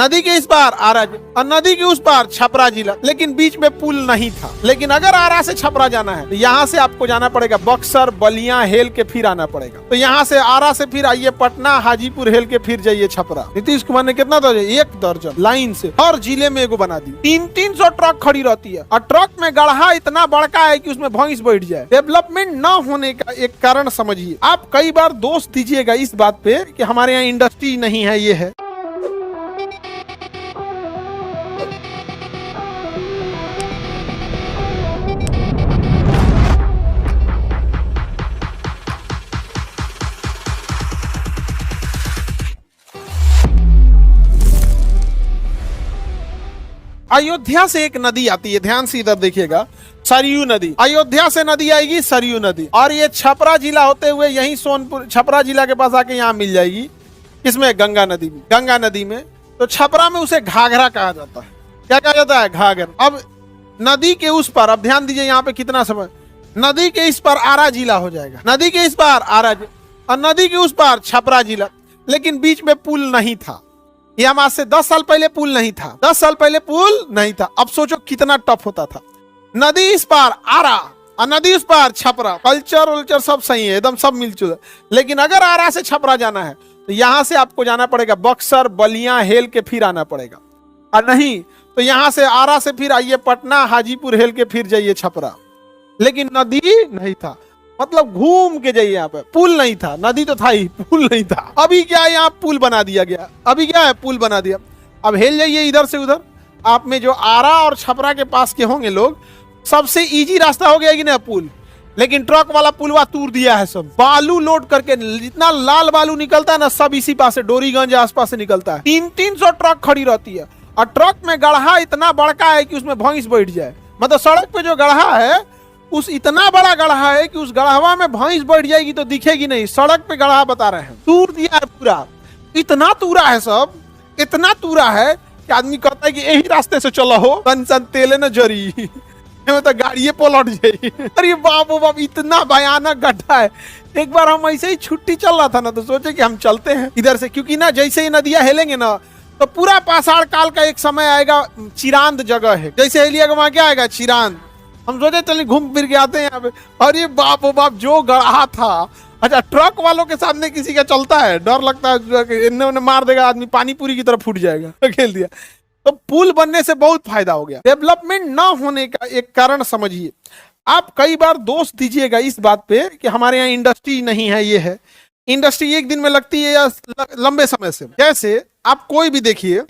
नदी के इस पार आरा और नदी के उस पार छपरा जिला, लेकिन बीच में पुल नहीं था। लेकिन अगर आरा से छपरा जाना है तो यहाँ से आपको जाना पड़ेगा बक्सर, बलिया, हेल के फिर आना पड़ेगा। तो यहाँ से आरा से फिर आइए पटना, हाजीपुर, हेल के फिर जाइए छपरा। नीतीश कुमार ने कितना दर्जन, 1 दर्जन लाइन से हर जिले में एगो बना दी। 300 ट्रक खड़ी रहती है और ट्रक में गढ़ा इतना बड़का है कि उसमें भैंस बैठ जाए। डेवलपमेंट न होने का एक कारण समझिए। आप कई बार दोष दीजिएगा इस बात पे कि हमारे यहाँ इंडस्ट्री नहीं है, ये है। अयोध्या से एक नदी आती है, ध्यान से इधर देखिएगा, सरयू नदी। अयोध्या से नदी आएगी सरयू नदी, और ये छपरा जिला होते हुए यहीं सोनपुर, छपरा जिला के पास आके यहाँ मिल जाएगी। इसमें गंगा नदी में, गंगा नदी में तो छपरा में उसे घाघरा कहा जाता है। क्या कहा जाता है? घाघरा। अब नदी के उस पार, अब ध्यान दीजिए यहाँ पे कितना समय, नदी के इस पार आरा जिला हो जाएगा, नदी के इस पार आरा और नदी के उस पार छपरा जिला, लेकिन बीच में पुल नहीं था। ये हम आज से 10 साल पहले पुल नहीं था, 10 साल पहले पुल नहीं था। अब सोचो कितना टफ होता था। नदी इस पार आरा और नदी उस पार छपरा, कल्चर वल्चर सब सही है, एकदम सब मिलजुल। लेकिन अगर आरा से छपरा जाना है तो यहाँ से आपको जाना पड़ेगा बक्सर, बलिया, हेल के फिर आना पड़ेगा। और नहीं तो यहाँ से आरा से फिर आइए पटना, हाजीपुर, हेल के फिर जाइए छपरा। लेकिन नदी नहीं था, मतलब घूम के जाइए। यहाँ पे पुल नहीं था, नदी तो था ही, पुल नहीं था। अभी क्या है, यहाँ पुल बना दिया गया। अभी क्या है, पुल बना दिया। अब हेल जाइए इधर से उधर, आप में जो आरा और छपरा के पास के होंगे लोग, सबसे इजी रास्ता हो गया कि ना पुल। लेकिन ट्रक वाला पुलवा तूर दिया है सब, बालू लोड करके, जितना लाल बालू निकलता है ना सब इसी पास से, डोरीगंज आसपास से निकलता है। 300 ट्रक खड़ी रहती है और ट्रक में गढ़ा इतना बड़का है कि उसमें भैंस बैठ जाए। मतलब सड़क पे जो गढ़ा है उस इतना बड़ा गढ़ा है कि उस गढ़ावा में भैंस बैठ जाएगी तो दिखेगी नहीं। सड़क पे गढ़ा बता रहे हैं, तूर दिया है पूरा। इतना तूरा है सब, इतना तूरा है कि आदमी कहता है कि यही रास्ते से चलो हो, कंचन तेले न जरी तो गाड़िए पलट जाएगी। अरे बाप बाप, इतना भयानक गड्ढा है। एक बार हम ऐसे ही छुट्टी चल रहा था ना, तो सोचे कि हम चलते हैं इधर से, क्योंकि ना जैसे ही नदियां हेलेंगे ना तो पूरा पाषाण काल का एक समय आएगा। चिरांद जगह है, जैसे हेलिएगा वहां क्या आएगा, चिरांद। हम सोचे चलिए घूम फिर के आते हैं यहाँ पे। अरे बाप ओ बाप, जो गढ़ा था। अच्छा, ट्रक वालों के सामने किसी का चलता है, डर लगता है इन्हें उन्हें मार देगा आदमी, पानी पूरी की तरफ फूट जाएगा। तो खेल दिया। तो पुल बनने से बहुत फायदा हो गया। डेवलपमेंट ना होने का एक कारण समझिए। आप कई बार दोष दीजिएगा इस बात पे कि हमारे यहाँ इंडस्ट्री नहीं है, ये है। इंडस्ट्री एक दिन में लगती है या लंबे समय से। जैसे आप कोई भी देखिए,